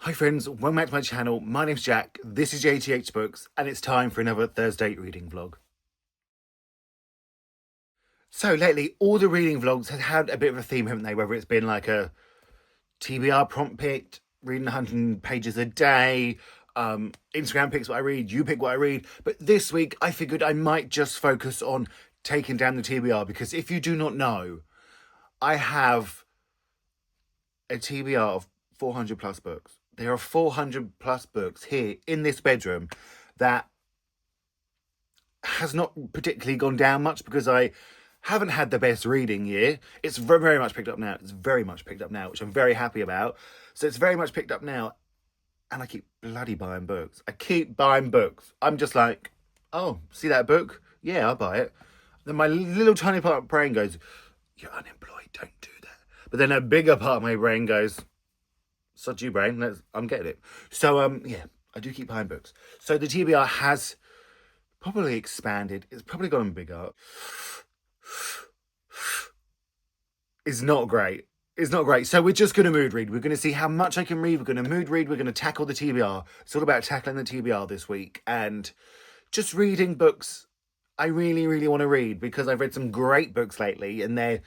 Hi friends, welcome back to my channel. My name's Jack, this is Jthbooks, and it's time for another Thursday reading vlog. So lately, all the reading vlogs have had a bit of a theme, haven't they? Whether it's been like a TBR prompt picked, reading 100 pages a day, Instagram picks what I read, you pick what I read. But this week, I figured I might just focus on taking down the TBR, because if you do not know, I have a TBR of 400 plus books. There are 400 plus books here in this bedroom that has not particularly gone down much because I haven't had the best reading year. It's very much picked up now. It's very much picked up now, which I'm very happy about. So it's very much picked up now, and I keep bloody buying books. I keep buying books. I'm just like, oh, see that book? Yeah, I'll buy it. Then my little tiny part of my brain goes, you're unemployed, don't do that. But then a bigger part of my brain goes, sod you, brain, I'm getting it. So, yeah, I do keep buying books. So the TBR has probably expanded. It's probably gotten bigger. It's not great. It's not great. So we're just going to mood read. We're going to see how much I can read. We're going to mood read. We're going to tackle the TBR. It's all about tackling the TBR this week. And just reading books I really want to read, because I've read some great books lately, and there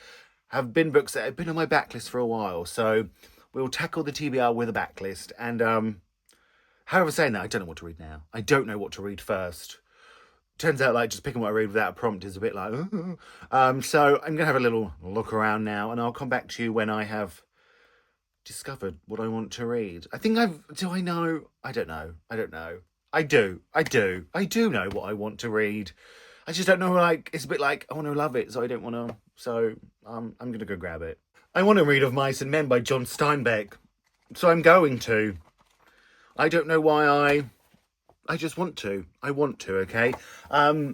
have been books that have been on my backlist for a while. So we'll tackle the TBR with a backlist. And however, saying that, I don't know what to read now. I don't know what to read first. Turns out, like, just picking what I read without a prompt is a bit like, so I'm going to have a little look around now, and I'll come back to you when I have discovered what I want to read. I think do I know? I don't know. I do know what I want to read. I just don't know, like, it's a bit like, I want to love it, so I don't want to, so I'm going to go grab it. I want to read Of Mice and Men by John Steinbeck, so I'm going to. I don't know why I just want to. I want to, okay? I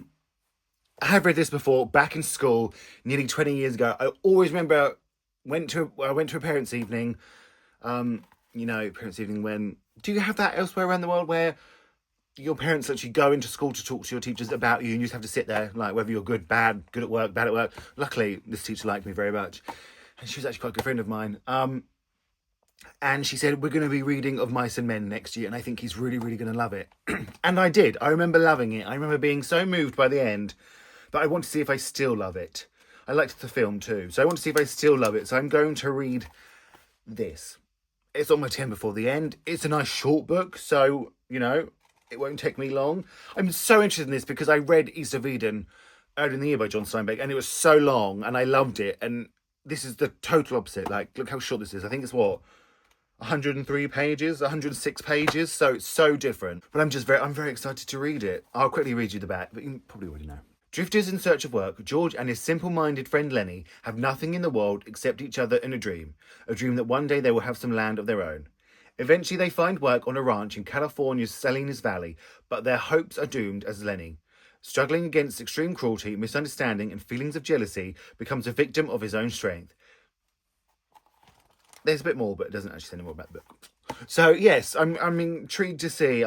have read this before, back in school, nearly 20 years ago. I always remember, I went to a parents' evening, parents' evening when, do you have that elsewhere around the world where your parents actually go into school to talk to your teachers about you, and you just have to sit there, like, whether you're good, bad, good at work, bad at work. Luckily, this teacher liked me very much, and she was actually quite a good friend of mine. And she said, we're going to be reading Of Mice and Men next year, and I think he's really going to love it. And I did. I remember loving it. I remember being so moved by the end, but I want to see if I still love it. I liked the film too, so I want to see if I still love it. So I'm going to read this. It's on my 10 before the end. It's a nice short book, so, it won't take me long. I'm so interested in this because I read East of Eden earlier in the year by John Steinbeck, and it was so long, and I loved it. And this is the total opposite. Like, look how short this is. I think it's 103 pages, 106 pages, so it's so different. But I'm very excited to read it. I'll quickly read you the back, but you probably already know. Drifters in search of work, George and his simple-minded friend Lenny have nothing in the world except each other and a dream that one day they will have some land of their own. Eventually they find work on a ranch in California's Salinas Valley, but their hopes are doomed as Lenny, struggling against extreme cruelty, misunderstanding, and feelings of jealousy, becomes a victim of his own strength. There's a bit more, but it doesn't actually say any more about the book. So yes, I'm intrigued to see.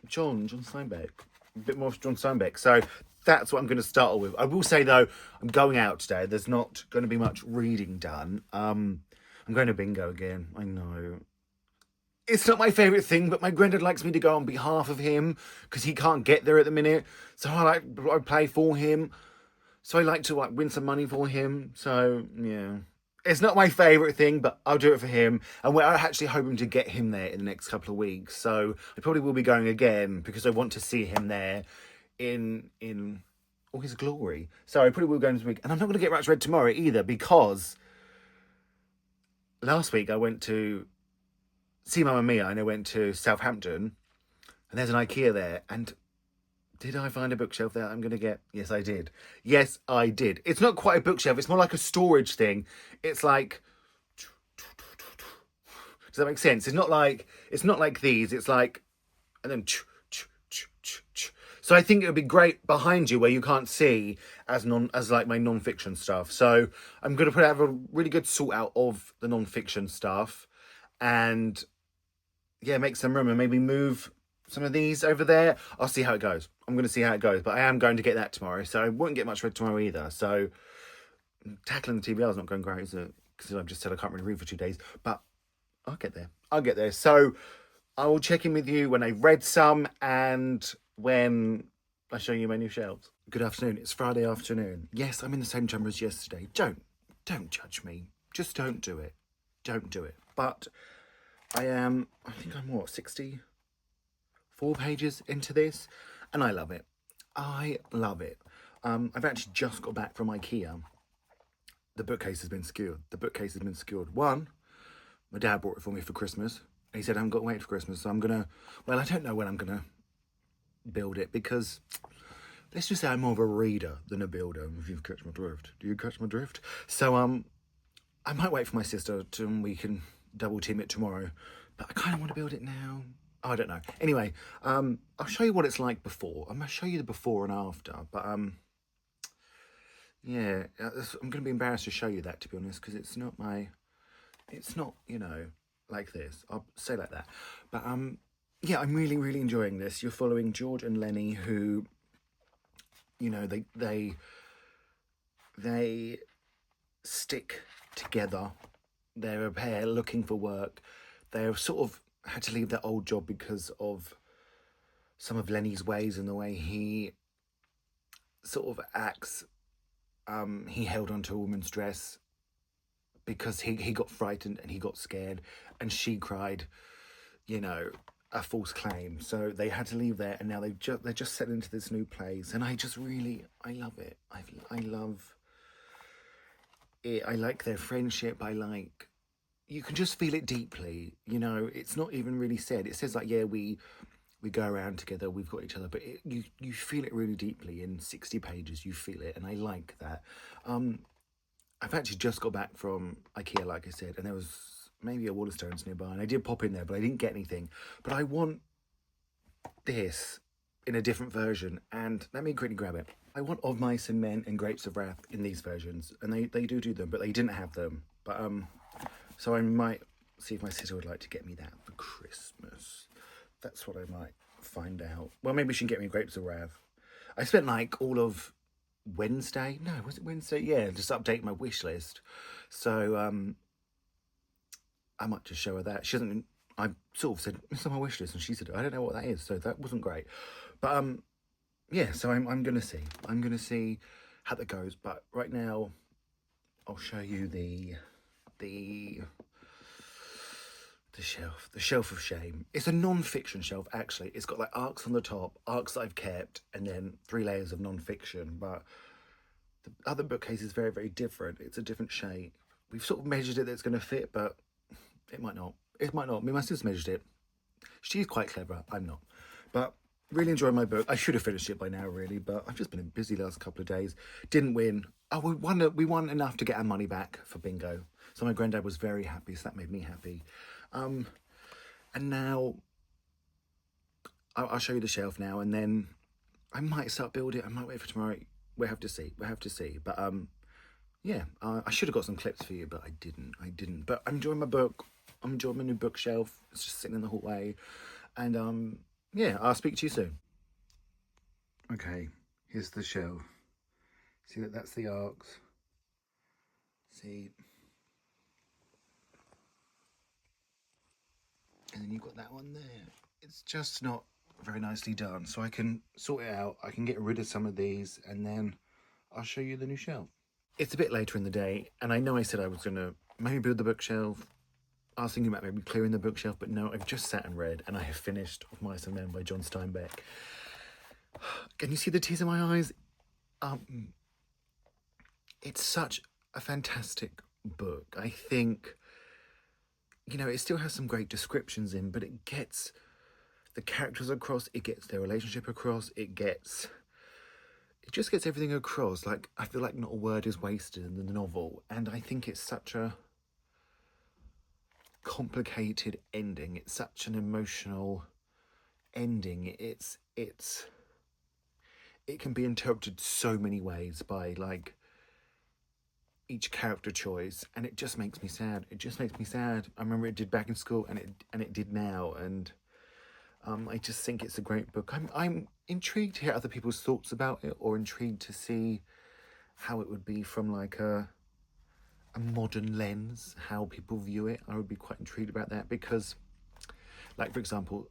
John Steinbeck. A bit more of John Steinbeck. So that's what I'm going to start with. I will say though, I'm going out today. There's not going to be much reading done. I'm going to bingo again. I know. It's not my favourite thing, but my granddad likes me to go on behalf of him because he can't get there at the minute. So I play for him. So I like to win some money for him. So yeah. It's not my favourite thing, but I'll do it for him. And we're actually hoping to get him there in the next couple of weeks. So I probably will be going again because I want to see him there in all his glory. So I probably will go this week. And I'm not going to get much read tomorrow either, because last week I went to see Mamma Mia and I went to Southampton, and there's an IKEA there, and did I find a bookshelf there I'm going to get? Yes, I did. Yes, I did. It's not quite a bookshelf. It's more like a storage thing. It's like, does that make sense? It's not like these. It's like, and then, so I think it would be great behind you where you can't see as like my non-fiction stuff. So I'm going to have a really good sort out of the non-fiction stuff, and yeah, make some room and maybe move some of these over there. I'll see how it goes. I'm going to see how it goes, but I am going to get that tomorrow, so I won't get much read tomorrow either. So tackling the TBR is not going great, is it? Because I've just said I can't really read for 2 days, but I'll get there. I'll get there. So I will check in with you when I've read some and when I show you my new shelves. Good afternoon. It's Friday afternoon. Yes, I'm in the same jumper as yesterday. Don't judge me. Just don't do it. Don't do it. But I think I'm what, 64 pages into this, and I love it. I love it. I've actually just got back from IKEA. The bookcase has been secured. One, my dad bought it for me for Christmas. He said I haven't got to wait for Christmas, so I don't know when I'm gonna build it, because let's just say I'm more of a reader than a builder, if you've catch my drift. Do you catch my drift? So I might wait for my sister and we can double team it tomorrow, but I kind of want to build it now. Oh, I don't know. Anyway, I'll show you what it's like before. I'm going to show you the before and after, but yeah, I'm going to be embarrassed to show you that, to be honest, because it's not, like this. I'll say like that. But yeah, I'm really, really enjoying this. You're following George and Lenny, who, they stick together. They're a pair looking for work. They've sort of had to leave their old job because of some of Lenny's ways and the way he sort of acts. He held onto a woman's dress because he got frightened and he got scared, and she cried, a false claim. So they had to leave there, and now they're just set into this new place, and I love it. I love it. I like their friendship. You can just feel it deeply. It's not even really said. It says like, yeah, we go around together, we've got each other, but you feel it really deeply in 60 pages. You feel it, and I like that. I've actually just got back from IKEA, like I said, and there was maybe a Waterstones nearby, and I did pop in there, but I didn't get anything. But I want this in a different version, and let me quickly grab it. I want Of Mice and Men and Grapes of Wrath in these versions, and they do them, but they didn't have them. But so I might see if my sister would like to get me that for Christmas. That's what I might find out. Well, maybe she can get me Grapes of Wrath. I spent like all of Wednesday. No, was it Wednesday? Yeah, just update my wish list. So I might just show her that. She doesn't. I sort of said it's on my wish list, and she said I don't know what that is. So that wasn't great. But yeah. So I'm gonna see. I'm gonna see how that goes. But right now, I'll show you the shelf of shame. It's a non-fiction shelf, actually. It's got like arcs on the top, arcs that I've kept, and then 3 layers of non-fiction. But the other bookcase is very, very different. It's a different shape. We've sort of measured it that it's going to fit, but it might not. It might not. Me and my sister measured it. She's quite clever. I'm not. But really enjoying my book. I should have finished it by now, really, but I've just been busy the last couple of days. Didn't win. Oh, we won enough to get our money back for bingo. So my granddad was very happy, so that made me happy. And now I'll show you the shelf now, and then I might start building it. I might wait for tomorrow. We'll have to see. But yeah, I should have got some clips for you, but I didn't. But I'm enjoying my book. I'm enjoying my new bookshelf. It's just sitting in the hallway, and yeah, I'll speak to you soon. Okay, here's the shelf. See that's the arcs. See. And then you've got that one there. It's just not very nicely done. So I can sort it out. I can get rid of some of these, and then I'll show you the new shelf. It's a bit later in the day, and I know I said I was going to maybe build the bookshelf. I was thinking about maybe clearing the bookshelf, but no, I've just sat and read, and I have finished Of Mice and Men by John Steinbeck. Can you see the tears in my eyes? It's such a fantastic book. I think, it still has some great descriptions in, but it gets the characters across, it gets their relationship across, it just gets everything across. Like, I feel like not a word is wasted in the novel, and I think it's such a complicated ending. It's such an emotional ending. It can be interpreted so many ways by like each character choice, and it just makes me sad. I remember it did back in school, and it did now, and I just think it's a great book. I'm intrigued to hear other people's thoughts about it, or intrigued to see how it would be from like a a modern lens, how people view it. I would be quite intrigued about that because, like, for example,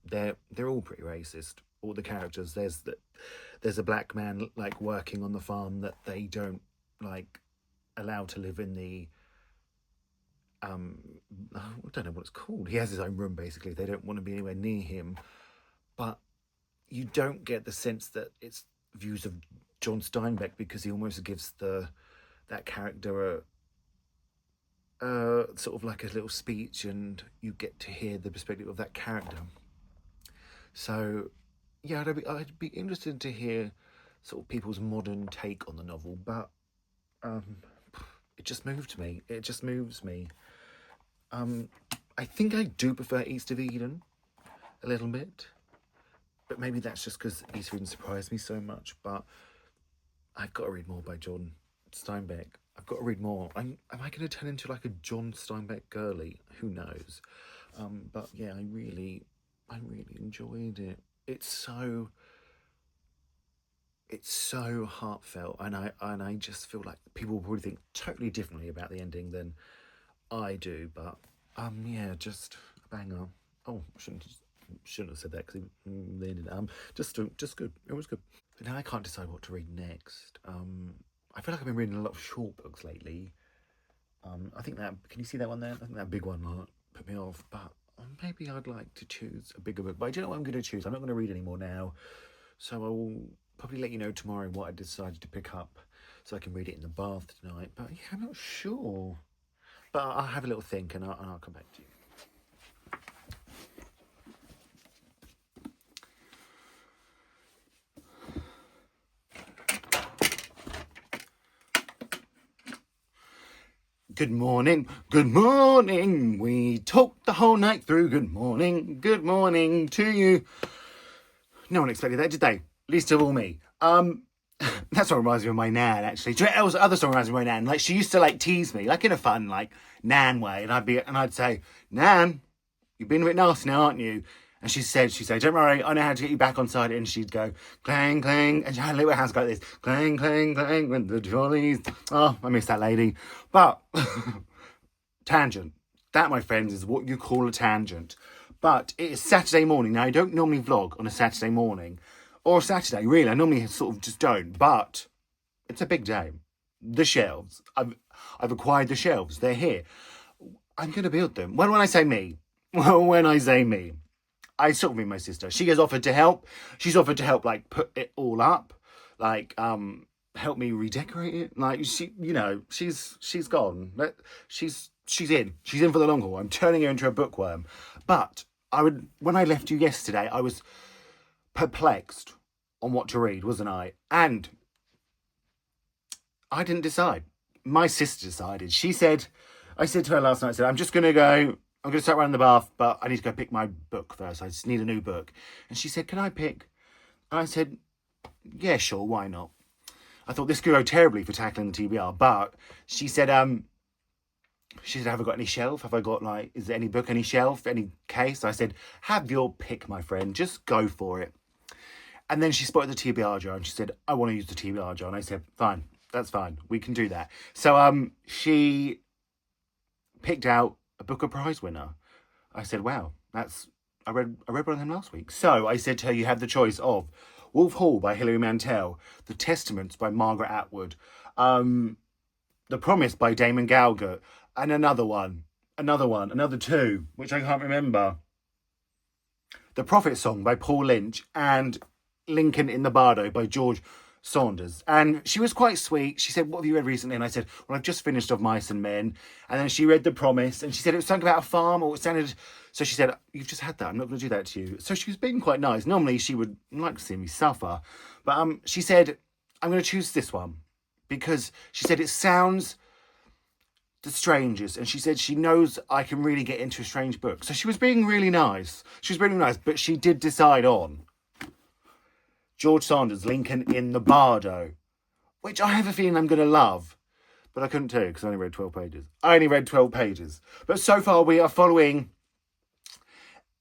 they're all pretty racist. All the characters. There's a black man like working on the farm that they don't like allow to live in the I don't know what it's called. He has his own room basically. They don't want to be anywhere near him. But you don't get the sense that it's views of John Steinbeck because he almost gives that character a sort of like a little speech, and you get to hear the perspective of that character. So, yeah, I'd be interested to hear sort of people's modern take on the novel, but it just moved me. It just moves me. I think I do prefer East of Eden a little bit, but maybe that's just because East of Eden surprised me so much. But I've got to read more by John Steinbeck. I've got to read more. Am I going to turn into like a John Steinbeck girly? Who knows? But yeah, I really enjoyed it. It's so heartfelt, and I just feel like people will probably think totally differently about the ending than I do. But yeah, just a banger. Oh, shouldn't have said that because they ended. Just good. It was good. But now I can't decide what to read next. I feel like I've been reading a lot of short books lately. I think that, can you see that one there? I think that big one might put me off, but maybe I'd like to choose a bigger book. But I don't know what I'm going to choose. I'm not going to read anymore now. So I will probably let you know tomorrow what I decided to pick up so I can read it in the bath tonight. But yeah, I'm not sure. But I'll have a little think and I'll come back to you. Good morning, we talked the whole night through. Good morning to you. No one expected that, did they? Least of all me. That song reminds me of my nan, actually. Do you know what other song reminds me of my nan? Like, she used to, like, tease me, like, in a fun, like, nan way. And I'd say, Nan, you've been a bit nasty now, aren't you? And she'd say, don't worry, I know how to get you back on side. And she'd go, clang, clang. And her little hands go like this, clang, clang, clang, with the trolleys. Oh, I miss that lady. But, tangent. That, my friends, is what you call a tangent. But it is Saturday morning. Now, I don't normally vlog on a Saturday morning. Or Saturday, really. I normally sort of just don't. But it's a big day. The shelves. I've acquired the shelves. They're here. I'm going to build them. When I say me, I sort of mean my sister. She has offered to help. She's offered to help, like, put it all up. Like, help me redecorate it. Like, she's gone. She's in. She's in for the long haul. I'm turning her into a bookworm. But when I left you yesterday, I was perplexed on what to read, wasn't I? And I didn't decide. My sister decided. I said to her last night, I'm just going to go, I'm going to start running the bath, but I need to go pick my book first. I just need a new book. And she said, can I pick? And I said, yeah, sure, why not? I thought this could go terribly for tackling the TBR, but she said, have I got any shelf? Have I got, like, is there any book, any shelf, any case? I said, have your pick, my friend. Just go for it. And then she spotted the TBR jar and she said, I want to use the TBR jar. And I said, fine, that's fine. We can do that. So she picked out a Booker Prize winner. I said, wow, I read one of them last week. So I said to her, you have the choice of Wolf Hall by Hilary Mantel, The Testaments by Margaret Atwood, The Promise by Damon Galgut, and another two, which I can't remember. The Prophet Song by Paul Lynch, and Lincoln in the Bardo by George Saunders. And she was quite sweet. She said, what have you read recently? And I said, well, I've just finished Of Mice and Men. And then she read The Promise, and she said it was something about a farm, or it sounded... So she said, you've just had that. I'm not going to do that to you. So she was being quite nice. Normally, she would like to see me suffer. But she said, I'm going to choose this one. Because she said it sounds the strangest. And she said she knows I can really get into a strange book. So she was being really nice. But she did decide on George Saunders' Lincoln in the Bardo, which I have a feeling I'm going to love. But I couldn't tell you because I only read 12 pages. But so far we are following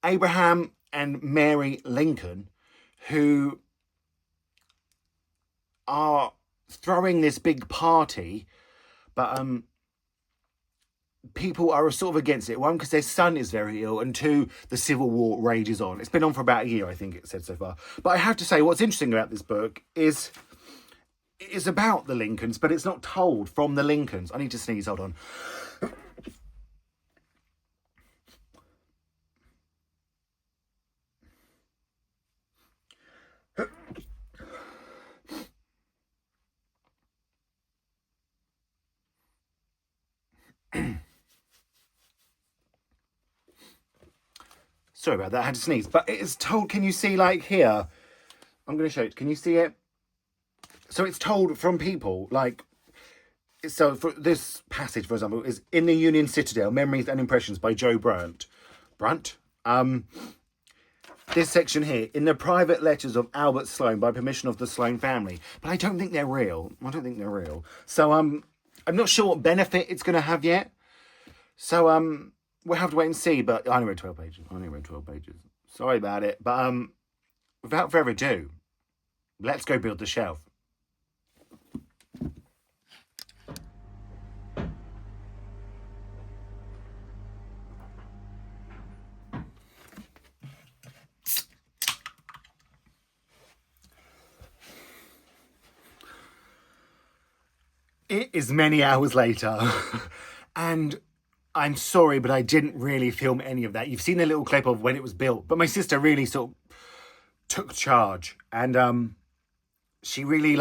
Abraham and Mary Lincoln, who are throwing this big party. But people are sort of against it. One, because their son is very ill, and two, the civil war rages on. It's been on for about a year, I think it said so far. But I have to say, what's interesting about this book is it's about the Lincolns, but it's not told from the Lincolns. I need to sneeze, hold on. Sorry about that, I had to sneeze. But it's told, can you see, like, here? I'm going to show it. Can you see it? So it's told from people, like, so for this passage, for example, is In the Union Citadel, Memories and Impressions by Joe Brunt. This section here, in the private letters of Albert Sloane by permission of the Sloane family. But I don't think they're real. So, I'm not sure what benefit it's going to have yet. So, we'll have to wait and see. But I only read 12 pages. Sorry about it. But, without further ado, let's go build the shelf. It is many hours later, and I'm sorry, but I didn't really film any of that. You've seen a little clip of when it was built, but my sister really sort of took charge, and she really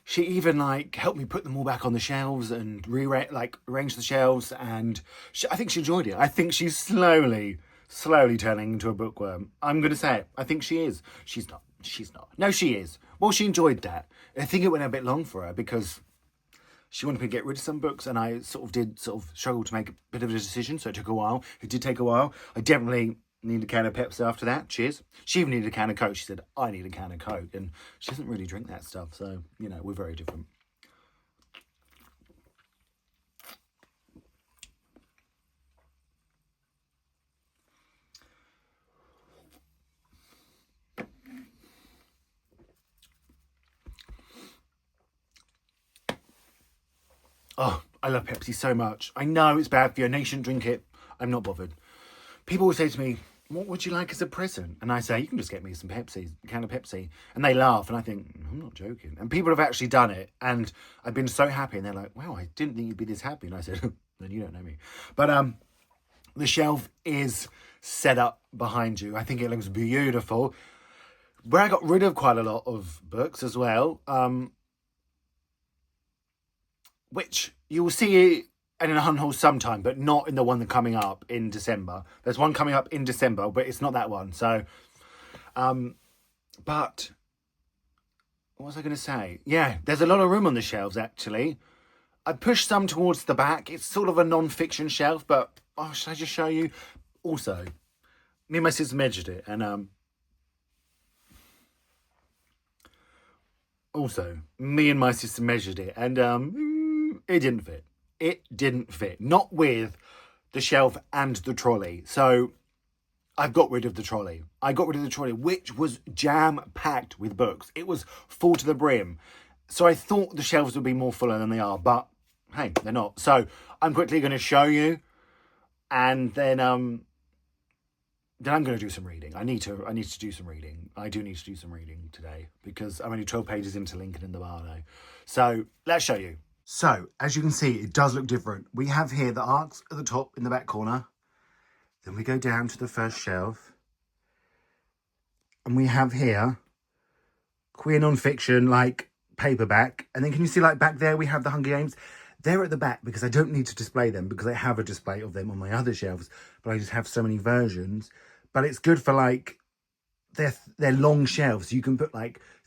she even helped me put them all back on the shelves and arrange the shelves, and I think she enjoyed it. I think she's slowly turning into a bookworm. I'm gonna say it. I think she is. She's not. No, she is. Well, she enjoyed that. I think it went a bit long for her because she wanted me to get rid of some books, and I did struggle to make a bit of a decision, so it took a while. It did take a while. I definitely needed a can of Pepsi after that. Cheers. She even needed a can of Coke. She said, I need a can of Coke, and she doesn't really drink that stuff, so, we're very different. Oh, I love Pepsi so much. I know it's bad for you. I know you shouldn't drink it. I'm not bothered. People will say to me, what would you like as a present? And I say, you can just get me some Pepsi, a can of Pepsi. And they laugh, and I think, I'm not joking. And people have actually done it, and I've been so happy. And they're like, wow, I didn't think you'd be this happy. And I said, then you don't know me. But the shelf is set up behind you. I think it looks beautiful. Where I got rid of quite a lot of books as well, which you will see in an unhaul sometime, but not in the one that's coming up in December. There's one coming up in December, but it's not that one. So, but what was I going to say? Yeah, there's a lot of room on the shelves, actually. I pushed some towards the back. It's sort of a non-fiction shelf, but should I just show you? Also, me and my sister measured it, and it didn't fit. It didn't fit. Not with the shelf and the trolley. So I've got rid of the trolley. Which was jam-packed with books. It was full to the brim. So I thought the shelves would be more fuller than they are, but hey, they're not. So I'm quickly going to show you, and then I'm going to do some reading. I need to do some reading. I do need to do some reading today because I'm only 12 pages into Lincoln in the Barlow. So let's show you. So, as you can see, it does look different. We have here the arcs at the top in the back corner. Then we go down to the first shelf. And we have here queer non-fiction, paperback. And then can you see, back there, we have the Hunger Games. They're at the back because I don't need to display them because I have a display of them on my other shelves. But I just have so many versions. But it's good for, they're long shelves. You can put,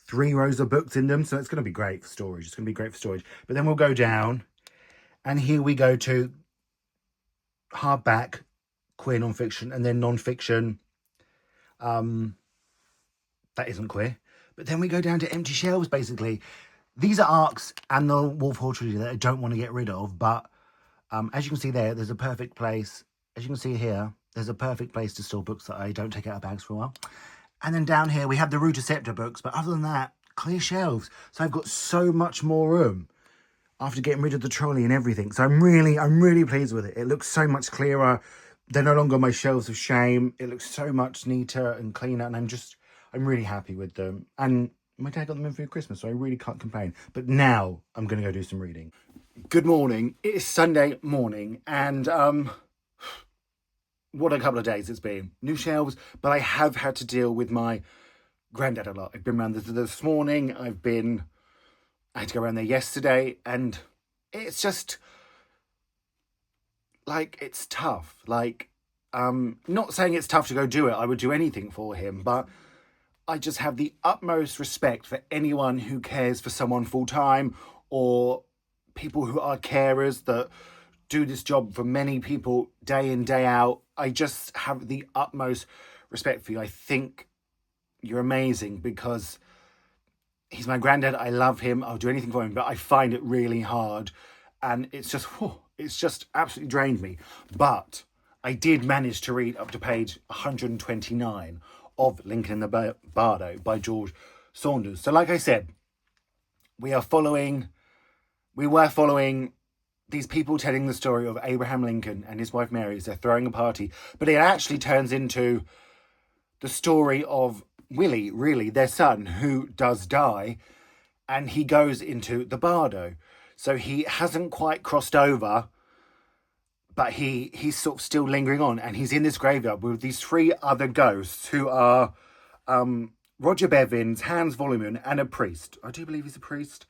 3 rows of books in them, so it's going to be great for storage. But then we'll go down, and here we go to hardback, queer non-fiction, and then non-fiction. That isn't queer. But then we go down to empty shelves, basically. These are arcs and the Wolf Hall trilogy that I don't want to get rid of, but as you can see there's a perfect place. As you can see here, there's a perfect place to store books that I don't take out of bags for a while. And then down here, we have the Root Scepter books. But other than that, clear shelves. So I've got so much more room. after getting rid of the trolley and everything. So I'm really pleased with it. It looks so much clearer. They're no longer on my shelves of shame. It looks so much neater and cleaner, and I'm really happy with them. And my dad got them in for Christmas, so I really can't complain. But now I'm going to go do some reading. Good morning. It is Sunday morning, and what a couple of days it's been. New shelves, but I have had to deal with my granddad a lot. I've been around this morning. I had to go around there yesterday, and it's just like, it's tough. Like, not saying it's tough to go do it. I would do anything for him, but I just have the utmost respect for anyone who cares for someone full time, or people who are carers that do this job for many people day in, day out. I just have the utmost respect for you. I think you're amazing, because he's my granddad. I love him. I'll do anything for him, but I find it really hard. And it's just absolutely drained me. But I did manage to read up to page 129 of Lincoln in the Bardo by George Saunders. So like I said, we were following these people telling the story of Abraham Lincoln and his wife Mary as they're throwing a party. But it actually turns into the story of Willie, really, their son, who does die, and he goes into the Bardo. So he hasn't quite crossed over, but he's sort of still lingering on, and he's in this graveyard with these three other ghosts who are Roger Bevins, Hans Volumen, and a priest. I do believe he's a priest.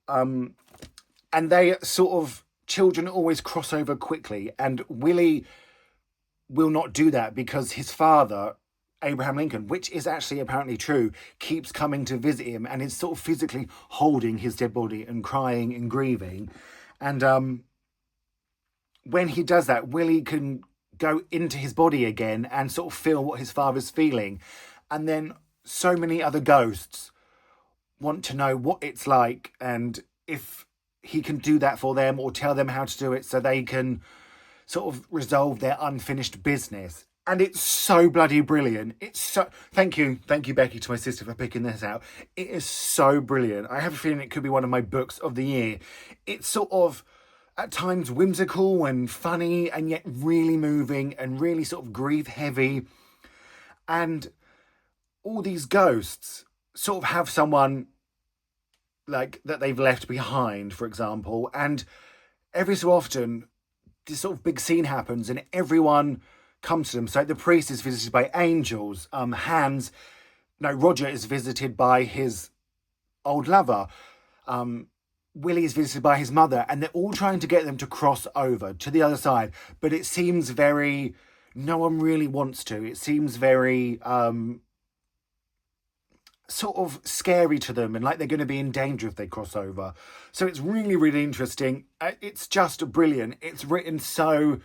And they sort of, children always cross over quickly, and Willie will not do that because his father, Abraham Lincoln, which is actually apparently true, keeps coming to visit him and is sort of physically holding his dead body and crying and grieving. And when he does that, Willie can go into his body again and sort of feel what his father's feeling. And then so many other ghosts want to know what it's like, and if he can do that for them or tell them how to do it so they can sort of resolve their unfinished business. And it's so bloody brilliant. It's so... Thank you, Becky, to my sister, for picking this out. It is so brilliant. I have a feeling it could be one of my books of the year. It's sort of, at times, whimsical and funny, and yet really moving and really sort of grief-heavy. And all these ghosts sort of have someone like that they've left behind, for example. And every so often, this sort of big scene happens and everyone comes to them. So the priest is visited by angels. Roger is visited by his old lover. Willie is visited by his mother, and they're all trying to get them to cross over to the other side. But it seems very, no one really wants to. It seems very sort of scary to them, and like they're going to be in danger if they cross over. So it's really, really interesting. It's just brilliant. It's written so...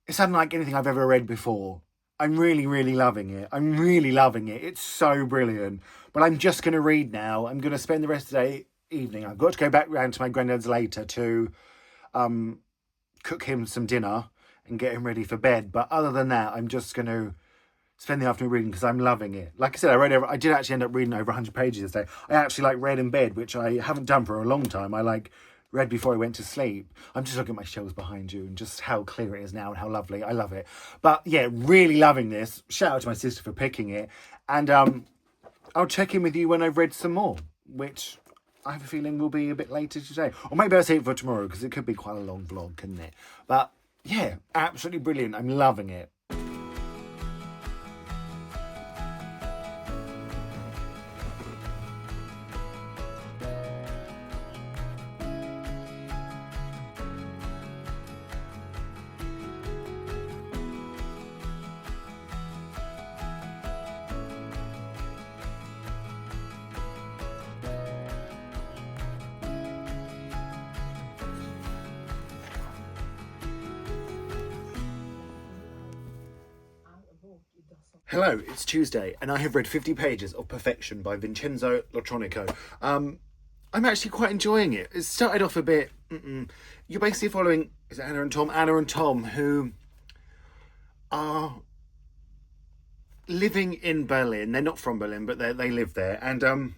It's unlike anything I've ever read before. I'm really, really loving it. It's so brilliant. But I'm just going to read now. I'm going to spend the rest of the evening. I've got to go back round to my granddad's later to cook him some dinner and get him ready for bed. But other than that, I'm just going to spend the afternoon reading because I'm loving it. Like I said, I did actually end up reading over 100 pages this day. I actually read in bed, which I haven't done for a long time. I read before I went to sleep. I'm just looking at my shelves behind you and just how clear it is now and how lovely. I love it. But yeah, really loving this. Shout out to my sister for picking it. And I'll check in with you when I've read some more, which I have a feeling will be a bit later today. Or maybe I'll save it for tomorrow because it could be quite a long vlog, couldn't it? But yeah, absolutely brilliant. I'm loving it. Hello, it's Tuesday, and I have read 50 pages of Perfection by Vincenzo Lotronico. I'm actually quite enjoying it. It started off a bit... You're basically following... Is it Anna and Tom? Anna and Tom, who are living in Berlin. They're not from Berlin, but they live there. And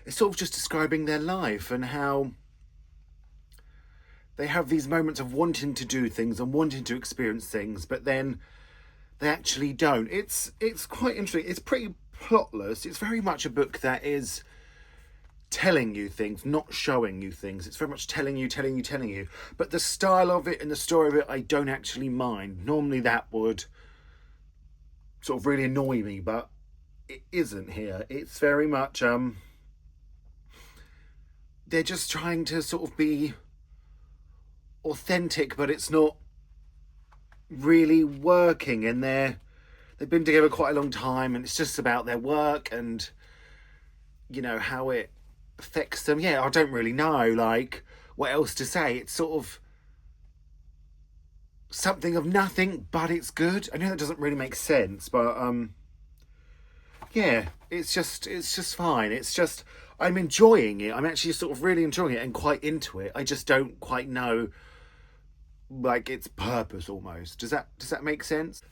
it's sort of just describing their life and how they have these moments of wanting to do things and wanting to experience things, but then they actually don't. It's quite interesting. It's pretty plotless. It's very much a book that is telling you things, not showing you things. It's very much telling you. But the style of it and the story of it, I don't actually mind. Normally that would sort of really annoy me, but it isn't here. It's very much, they're just trying to sort of be authentic, but it's not really working, and they've been together quite a long time, and it's just about their work and, you know, how it affects them. Yeah, I don't really know, like, what else to say. It's sort of something of nothing, but it's good. I know that doesn't really make sense, but yeah, it's just fine. It's just, I'm enjoying it. I'm actually sort of really enjoying it and quite into it. I just don't quite know, like, its purpose almost. Does that make sense?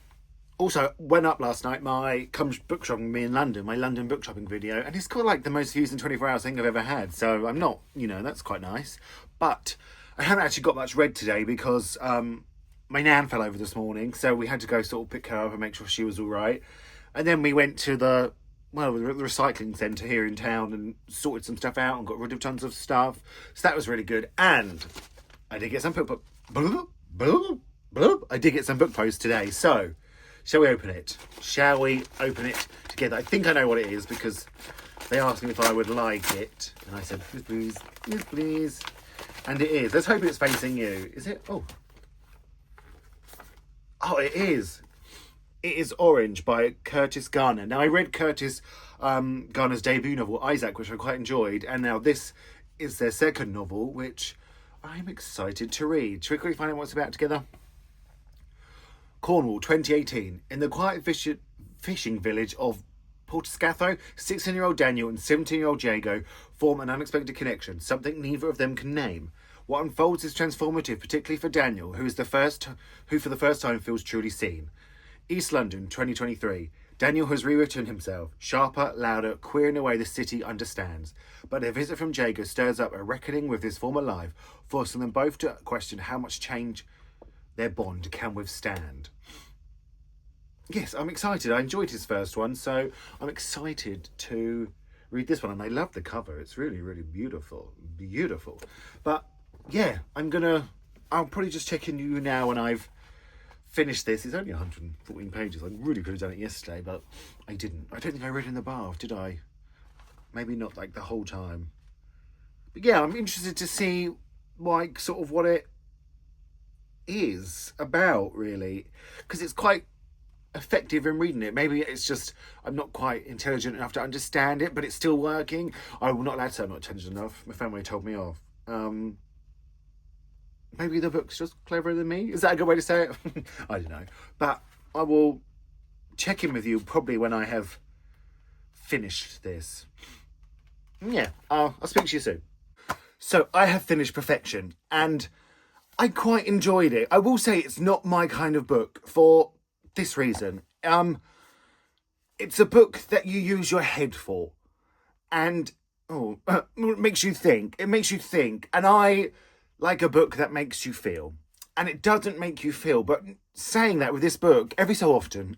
Also, went up last night my Come Book Shopping Me in London, my London book shopping video, and it's got like the most views in 24 hours thing I've ever had, so I'm not, you know, that's quite nice. But I haven't actually got much read today because my nan fell over this morning, so we had to go sort of pick her up and make sure she was all right. And then we went to the recycling centre here in town and sorted some stuff out and got rid of tons of stuff. So that was really good. And I did get some I did get some book posts today, so shall we open it? Shall we open it together? I think I know what it is because they asked me if I would like it. And I said, yes, please. Yes, please. And it is. Let's hope it's facing you. Is it? Oh, it is. It is Orange by Curtis Garner. Now, I read Curtis Garner's debut novel, Isaac, which I quite enjoyed. And now this is their second novel, which I'm excited to read. Shall we quickly find out what's about together? Cornwall, 2018. In the quiet fishing village of Portscatho, 16-year-old Daniel and 17-year-old Jago form an unexpected connection, something neither of them can name. What unfolds is transformative, particularly for Daniel, who for the first time feels truly seen. East London, 2023. Daniel has rewritten himself, sharper, louder, queer in a way the city understands. But a visit from Jago stirs up a reckoning with his former life, forcing them both to question how much change their bond can withstand. Yes, I'm excited. I enjoyed his first one, so I'm excited to read this one. And I love the cover. It's really, really beautiful. Beautiful. But yeah, I'll probably just check in you now when I've finished this. It's only 114 pages. I really could have done it yesterday, but I didn't. I don't think I read in the bath, did I? Maybe not like the whole time. But yeah, I'm interested to see like sort of what it is about, really, because it's quite effective in reading it. Maybe it's just I'm not quite intelligent enough to understand it, but it's still working. I'm not allowed to say I'm not intelligent enough. My family told me off. Maybe the book's just cleverer than me. Is that a good way to say it? I don't know. But I will check in with you probably when I have finished this. Yeah, I'll speak to you soon. So I have finished Perfection, and I quite enjoyed it. I will say it's not my kind of book for this reason. It's a book that you use your head for, and it makes you think. It makes you think, and I like a book that makes you feel, and it doesn't make you feel. But saying that with this book, every so often,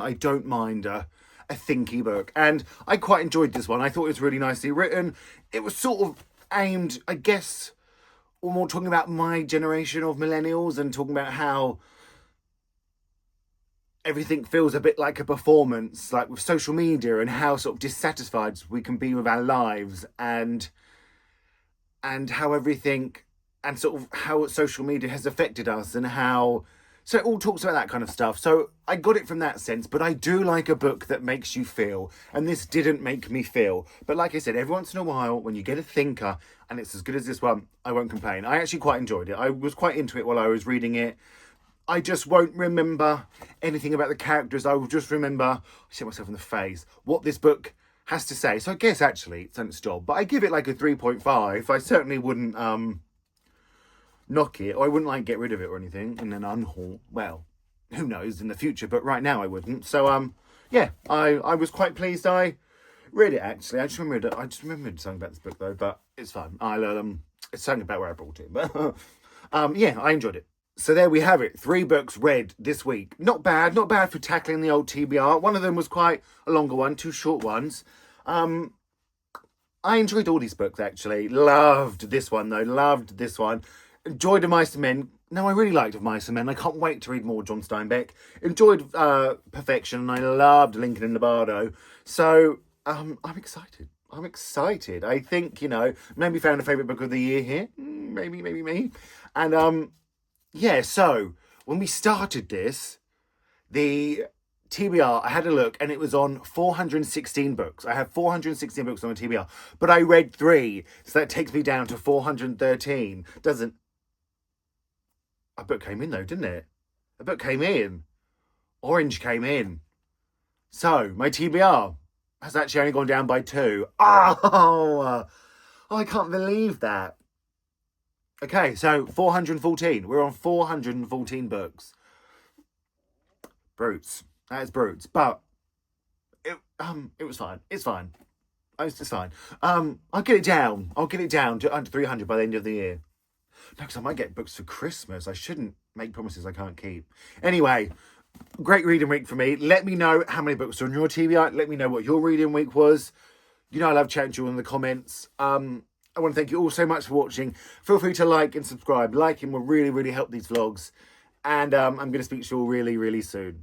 I don't mind a thinky book, and I quite enjoyed this one. I thought it was really nicely written. It was sort of aimed, I guess, or more talking about my generation of millennials and talking about how everything feels a bit like a performance, like with social media, and how sort of dissatisfied we can be with our lives, and how everything, and sort of how social media has affected us, and how, so it all talks about that kind of stuff. So I got it from that sense, but I do like a book that makes you feel, and this didn't make me feel. But like I said, every once in a while, when you get a thinker, and it's as good as this one, I won't complain. I actually quite enjoyed it. I was quite into it while I was reading it. I just won't remember anything about the characters. I will just remember, I see myself in the face, what this book has to say. So I guess actually it's done its job, but I give it like a 3.5. I certainly wouldn't knock it, or I wouldn't like get rid of it or anything and then unhaul. Well, who knows in the future, but right now I wouldn't. So yeah, I was quite pleased. I read it actually. I just remembered something about this book though, but it's fine. It's something about where I brought it, but Yeah, I enjoyed it. So there we have it. 3 books read this week. Not bad, not bad for tackling the old TBR. One of them was quite a longer one, 2 short ones. I enjoyed all these books, actually. Loved this one, though. Loved this one. Enjoyed The Mice and Men. No, I really liked Of Mice and Men. I can't wait to read more John Steinbeck. Enjoyed Perfection, and I loved Lincoln and Nabardo. So, I'm excited. I'm excited. I think, maybe found a favourite book of the year here. Maybe me. And, yeah, so, when we started this, the TBR, I had a look, and it was on 416 books. I have 416 books on the TBR, but I read 3, so that takes me down to 413. A book came in, though, didn't it? A book came in. Orange came in. So, my TBR has actually only gone down by 2. Oh, I can't believe that. Okay, so 414. We're on 414 books. Brutes. That is brutes. But it was fine. It's fine. It's just fine. I'll get it down. I'll get it down to under 300 by the end of the year. No, because I might get books for Christmas. I shouldn't make promises I can't keep. Anyway, great reading week for me. Let me know how many books are on your TBR. Let me know what your reading week was. I love chatting to you in the comments. I want to thank you all so much for watching. Feel free to like and subscribe. Liking will really, really help these vlogs. And I'm going to speak to you all really, really soon.